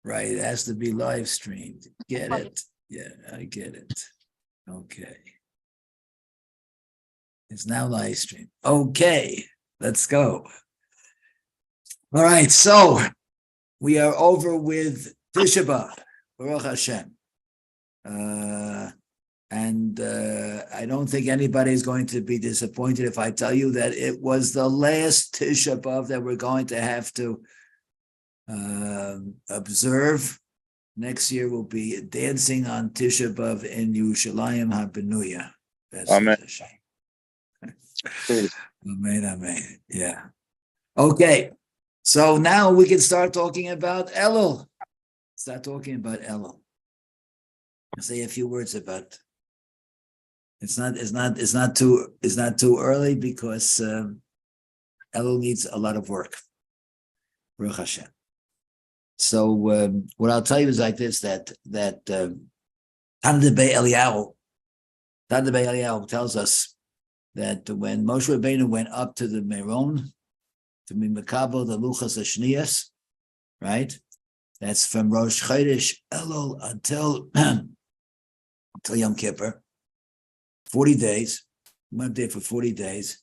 Right, it has to be live streamed. Get it? Yeah, I get it. Okay. It's now live streamed. Okay, let's go. All right, so we are over with Tisha B'Av, Baruch Hashem. And I don't think anybody is going to be disappointed if I tell you that it was the last Tisha B'Av that we're going to have to observe. Next year we'll be dancing on Tisha B'Av in Yerushalayim HaBenuya. Amen. Amen, amen. Yeah. Okay. So now we can start talking about Elul. Start talking about Elul. I'll say a few words about. It's not too early because Elul needs a lot of work. Baruch Hashem. So what I'll tell you is like this: that Tana Bey Eliyahu tells us that when Moshe Rabbeinu went up to the Meron to be Mekabel the Luchas Hashniyas, right? That's from Rosh Chodesh Elul until Yom Kippur. 40 days. He went up there for 40 days.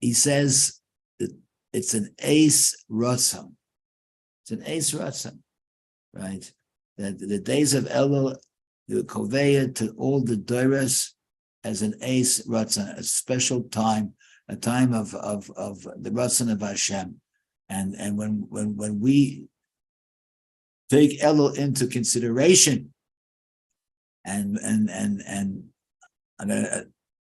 He says that it's an Eis Ratzon. It's an Eis Ratzon, right? That the days of Elul, the Koveya to all the Doros as an Eis Ratzon, a special time, a time of the Ratzon of Hashem. And when we take Elul into consideration, and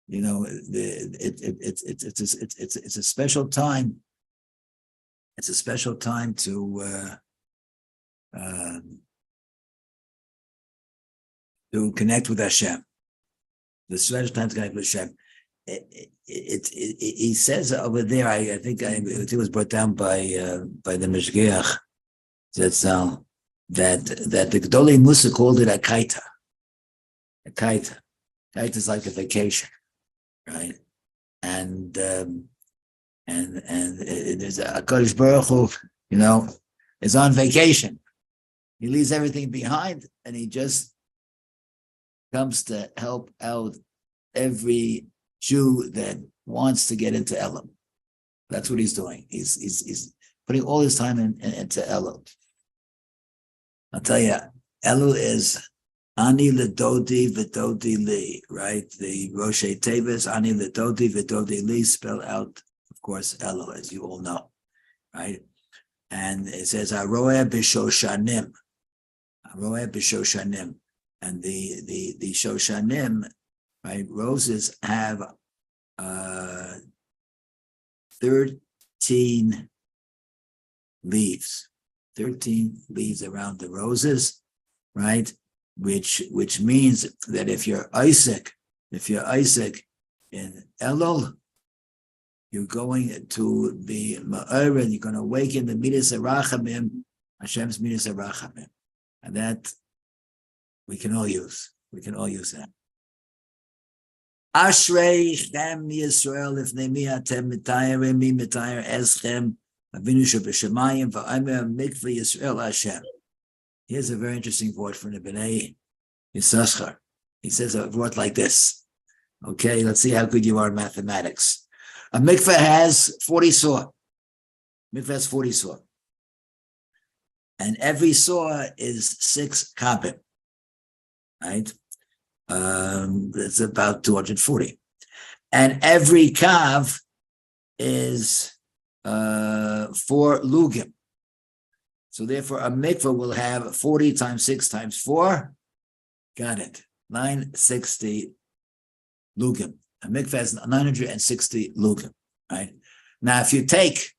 you know, it's a special time. It's a special time to connect with Hashem. The special time to connect with Hashem. He says over there. I think it was brought down by the Mishgeach that the Gedolei Musa called it a kaita. A kaita. Kaita is like a vacation, right? And there's a Kodesh Baruch Hu, you know, is on vacation. He leaves everything behind, and he just comes to help out every Jew that wants to get into Elul. That's what he's doing. He's putting all his time into Elul. I'll tell you, Elul is Ani Ledodi V'Dodi Li, right? The Roshei Tevis, Ani Ledodi V'Dodi Li, spell out, of course, Elul, as you all know, right? And it says Aroeh B'Shoshanim, Aroeh B'Shoshanim, and the Shoshanim, right? Roses have 13 leaves, 13 leaves around the roses, right? Which means that if you're Isaac in Elul, you're going to be Ma'arid, you're going to awaken the Midas HaRachamim, Hashem's Midas HaRachamim. And that we can all use. We can all use that. Ashrei Chem Yisrael Lifnei Mi Atem Mitayrim Mi Mitayir Eschem Avinu Shebeshamayim Va'amer Mikveh Yisrael Hashem. Here's a very interesting word from the Bnei Yisachar. He says a word like this. Okay, let's see how good you are in mathematics. A mikveh has 40 saw. Mikveh has 40 saw. And every saw is 6 kabim. Right? It's about 240. And every kav is 4 lugim. So therefore, a mikveh will have 40 times 6 times 4. Got it. 960 lugim. A mikveh has 960 lugim. Right? Now, if you take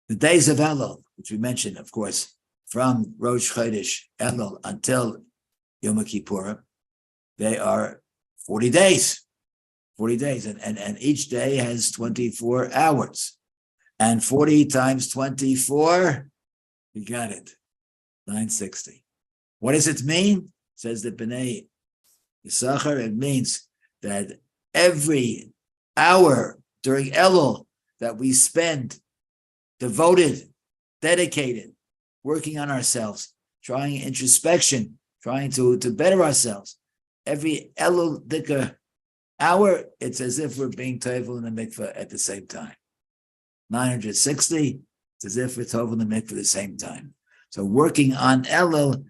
the days of Elul, which we mentioned, of course, from Rosh Chodesh Elul until Yom Kippur, they are 40 days. 40 days. And each day has 24 hours. And 40 times 24, you got it. 960. What does it mean? Says the Bnei Yisachar. It means that every hour during Elul that we spend devoted, dedicated working on ourselves, trying introspection, trying to better ourselves. Every Elul Dika hour, it's as if we're being tovel in the mikveh at the same time. 960, it's as if we're tovel in the mikveh at the same time. So working on Elul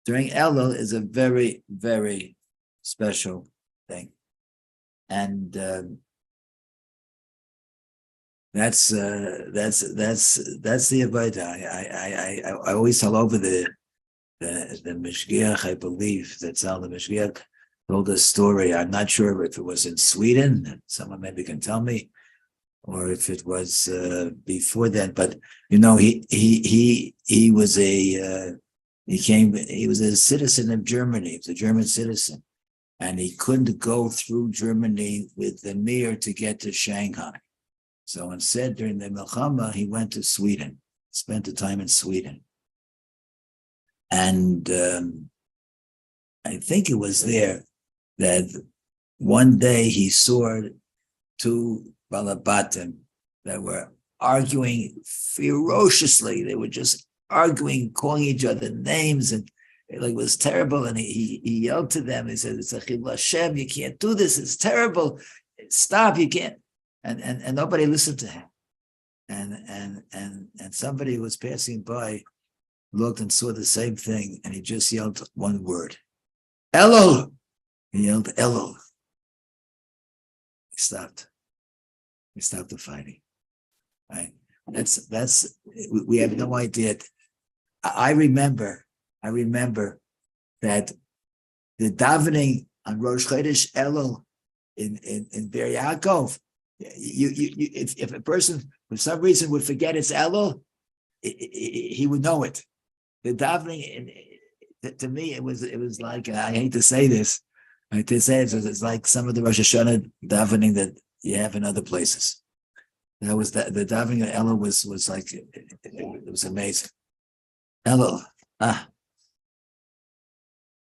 during Elul is a very, very special thing. And that's the avodah. I always tell over the Mishgiach, I believe that Zal the Mishgiach told a story. I'm not sure if it was in Sweden. Someone maybe can tell me, or if it was before then. But he was he was a citizen of Germany. He was a German citizen, and he couldn't go through Germany with the Mir to get to Shanghai. So instead, during the Milchama, he went to Sweden, spent the time in Sweden. And I think it was there that one day he saw two Balabatim that were arguing ferociously. They were just arguing, calling each other names, and it was terrible. And he yelled to them. He said, "It's a Chilul Hashem. You can't do this. It's terrible. Stop. You can't." And nobody listened to him. And somebody who was passing by looked and saw the same thing, and he just yelled one word, "Elul!" He yelled, "Elul!" He stopped. We stopped the fighting. Right? We have no idea. I remember that the davening on Rosh Chodesh Elul in Be'er Yaakov, if a person for some reason would forget it's Elul, he would know it. The davening, to me, it was like, I hate to say this, it's like some of the Rosh Hashanah davening that you have in other places. That was the davening of Elul was like, it was amazing. Elul,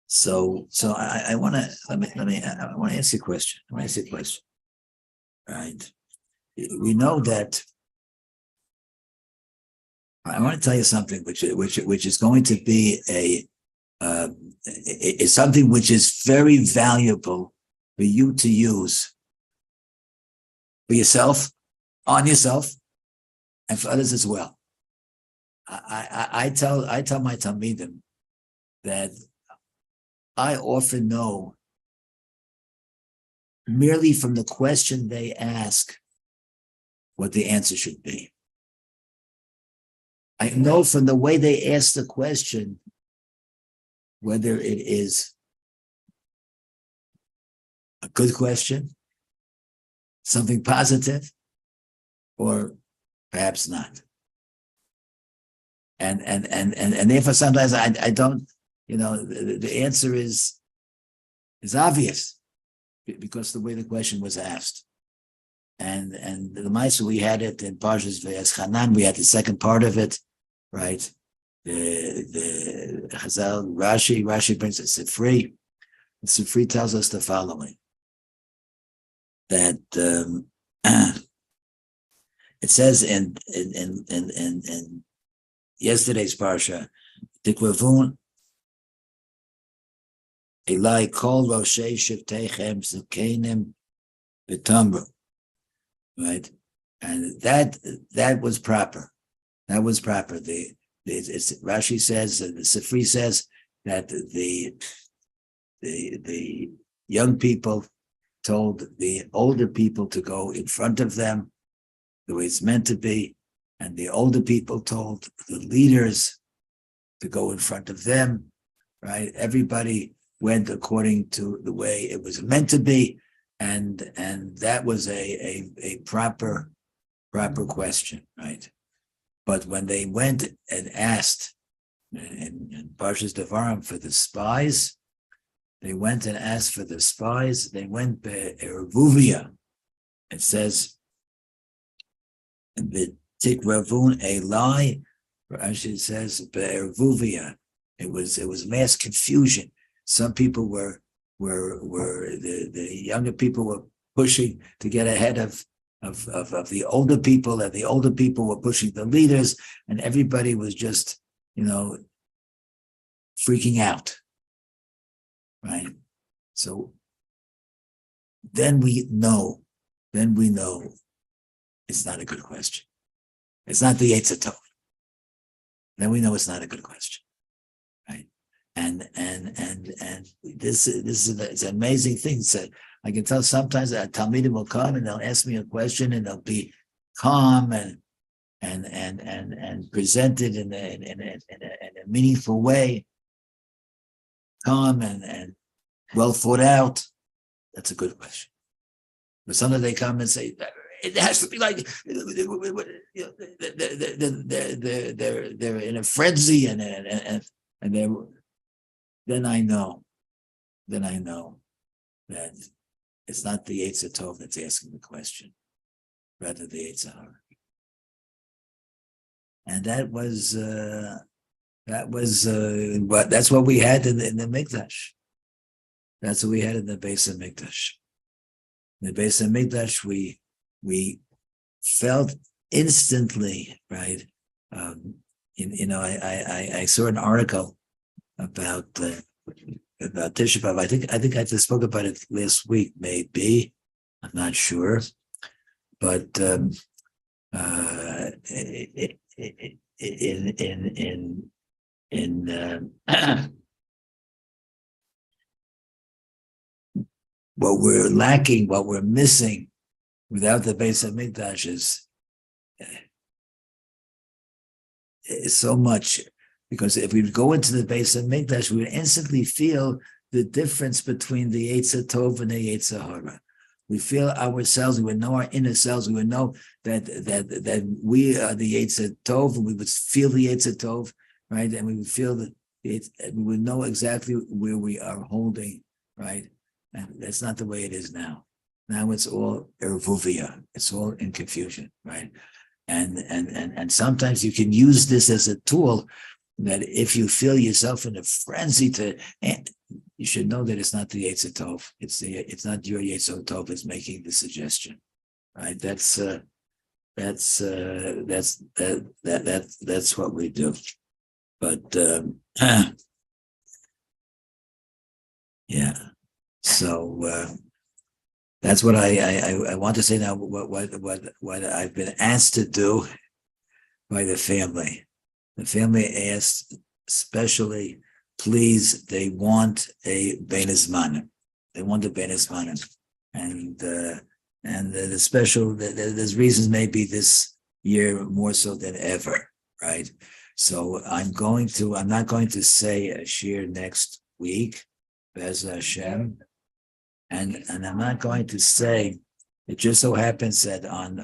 So I want to I want to ask you a question. Right? We know that. I want to tell you something which is going to be it's something which is very valuable for you to use for yourself, on yourself, and for others as well. I tell my Talmidim that I often know merely from the question they ask what the answer should be. I know from the way they ask the question whether it is a good question, something positive, or perhaps not. And therefore sometimes I don't, the answer is obvious because the way the question was asked. And the Maisa, we had it in Parshas V'Eschanan, we had the second part of it, right? The Chazal, Rashi brings it Sifri. And Sifri tells us the following, that it says in yesterday's Parsha, Tikvavun Eli kol Roshei Shivteichem Zukenim B'Tamru. Right, and that was proper. That was proper. Rashi says, the Sifri says that the young people told the older people to go in front of them, the way it's meant to be, and the older people told the leaders to go in front of them. Right, everybody went according to the way it was meant to be. And that was a proper question, right? But when they went and asked in Parshas Devarim for the spies, they went and asked for the spies. They went be'ervuvia. It says, "Tikravun Eli." Rashi says be'ervuvia. It was mass confusion. Some people were the younger people were pushing to get ahead of the older people, and the older people were pushing the leaders, and everybody was just, freaking out, right? So then we know it's not a good question. It's not the Yetzer Tov. Then we know it's not a good question, right? And this is it's an amazing thing. So I can tell sometimes that Talmidim will come and they'll ask me a question and they'll be calm and presented in a meaningful way, calm and well thought out. That's a good question. But sometimes they come and say, it has to be like they're in a frenzy and then I know that it's not the Yetzer Tov that's asking the question, rather the Yetzer Hara. And that's what we had in the Mikdash. That's what we had in the Beis HaMikdash. In the Beis HaMikdash, we felt instantly, right? I saw an article about Tisha B'Av. I think I just spoke about it last week, maybe. I'm not sure, but what we're lacking, what we're missing without the Beis HaMikdash is so much. Because if we go into the Beis HaMikdash, we would instantly feel the difference between the Yetzer Tov and the Yetzer Hara. We feel ourselves, we would know our inner selves, we would know that we are the Yetzer Tov, and we would feel the Yetzer Tov, right? And we would feel that we would know exactly where we are holding, right? And that's not the way it is now. Now it's all ervuvia, it's all in confusion, right? And sometimes you can use this as a tool that if you feel yourself in a frenzy you should know that it's not the Yetzer Tov. It's not your Yetzer Tov is making the suggestion, right? That's what we do. But yeah. So that's what I want to say now. What I've been asked to do by the family. The family asked especially, please, they want a Bein Hazmanim. They want a Bein Hazmanim. And the special, there's reasons maybe this year more so than ever, right? So I'm not going to say a shir next week, Bez Hashem. And I'm not going to say, it just so happens that on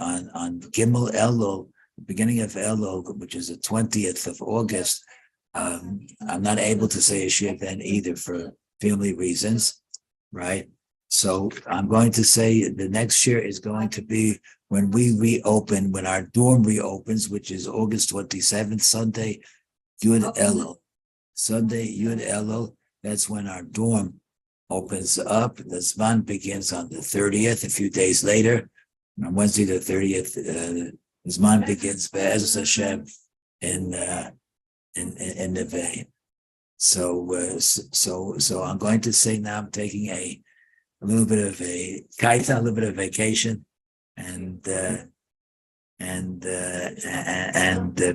Gimel Elul, beginning of Elul, which is the 20th of August, I'm not able to say a shir then either for family reasons, right? So I'm going to say the next shir is going to be when we reopen, when our dorm reopens, which is August 27th, Sunday, Yud Elul. Sunday, Yud Elul, that's when our dorm opens up. The Zman begins on the 30th, a few days later. On Wednesday the 30th, the Zman begins Be'ez Hashem in Neve. So I'm going to say now I'm taking a little bit of a kaita, a little bit of vacation, and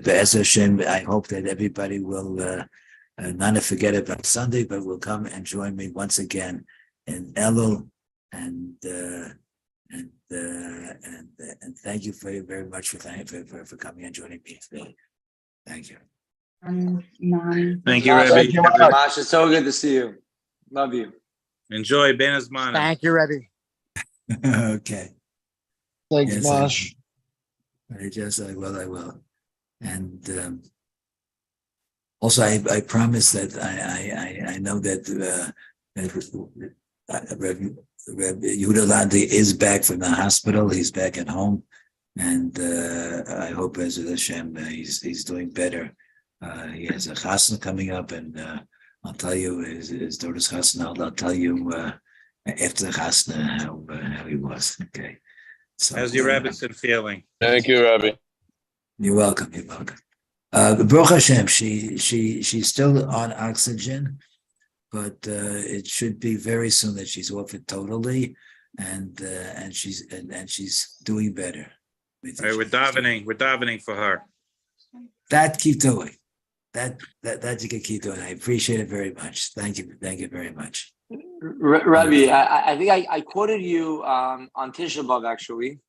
Be'ez Hashem, I hope that everybody will not to forget about Sunday, but will come and join me once again in Elul, and thank you very, very much for coming and joining me today. Thank you. Thank you, Rebbe. Thank you, Mash. It's so good to see you. Love you. Enjoy Bein Hazmanim. Thank you, Rebbe. Okay. Thanks, Yes, Mosh. I will. And also, I promise that I know that Rebbe Yehuda Landi is back from the hospital. He's back at home, and I hope as Hashem he's doing better. He has a chasna coming up, and I'll tell you his daughter's chasna. I'll tell you after the chasna how he was. Okay. So How's your Rebbe feeling? Thank you, Rabbi. You're welcome. You're welcome. Baruch Hashem, she's still on oxygen, but it should be very soon that she's off it totally, and she's doing better. All right, we're davening for her. That keep doing. That you can keep doing. I appreciate it very much. Thank you very much. Rabbi, I think I quoted you on Tisha B'Av actually,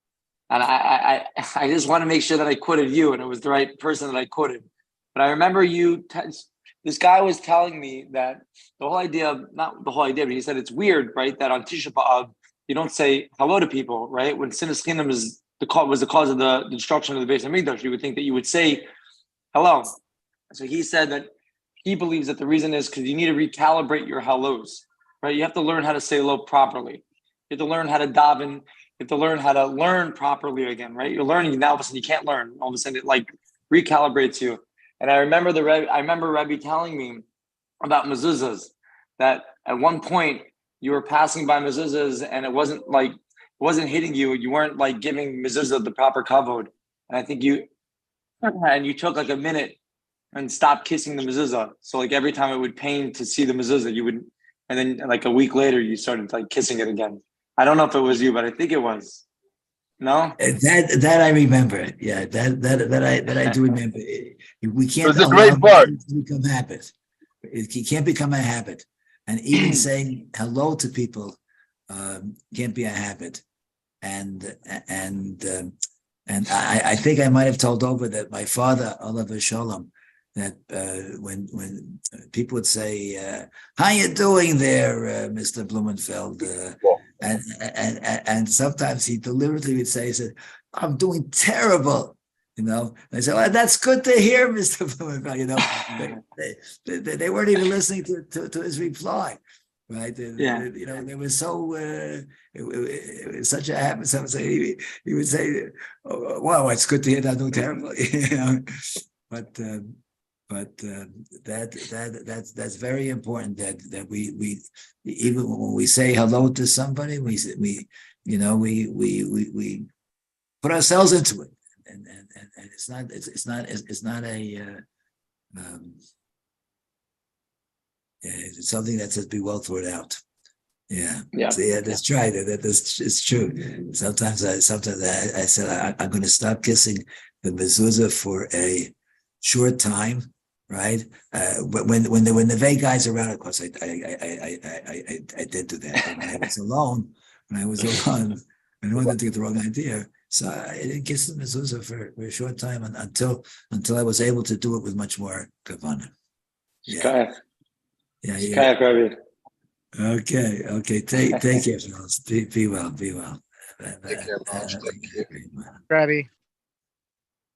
and I just want to make sure that I quoted you and it was the right person that I quoted. But I remember this guy was telling me that the whole idea, not the whole idea, but he said it's weird, right? That on Tisha B'Av you don't say hello to people, right? When Sinas Chinam was the cause of the destruction of the Beis Hamikdash, you would think that you would say hello. So he said that he believes that the reason is because you need to recalibrate your hellos, right? You have to learn how to say hello properly. You have to learn how to daven. You have to learn how to learn properly again, right? You're learning now, all of a sudden you can't learn. All of a sudden it like recalibrates you. And I remember Rebbe telling me about mezuzahs, that at one point you were passing by mezuzahs and it wasn't hitting you. You weren't like giving mezuzah the proper kavod. And I think you took like a minute and stopped kissing the mezuzah. So like every time it would pain to see the mezuzah, you would, and then like a week later you started like kissing it again. I don't know if it was you, but I think it was. No? That I remember. Yeah, that I do remember. We can't. It was a great part. Become habit. It can't become a habit, and even saying hello to people can't be a habit. And I think I might have told over that my father, Oliver Shalom, that when people would say, "How you doing there, Mr. Blumenfeld?" And sometimes he deliberately would say, he said, "I'm doing terrible," you know. And I said, "Well, that's good to hear, Mr. Blumenfeld." You know, they weren't even listening to his reply, right? Yeah. You know, they were so it was such a habit. Some say he would say, "Oh, wow, it's good to hear that I'm doing terrible," you know. But that's very important that we even when we say hello to somebody, we put ourselves into it, and it's not it's something that says be well thought out. Yeah. So that's right. It's true. Sometimes I said I'm going to stop kissing the mezuzah for a short time. Right, when the vague guys around, of course, I did do that. When I was alone, I didn't want them to get the wrong idea, so I didn't kiss the mezuzah for a short time until I was able to do it with much more kavanah. Yeah. Okay. Take care, fellas. Be well. Take care, Mom. Thank you. Ready.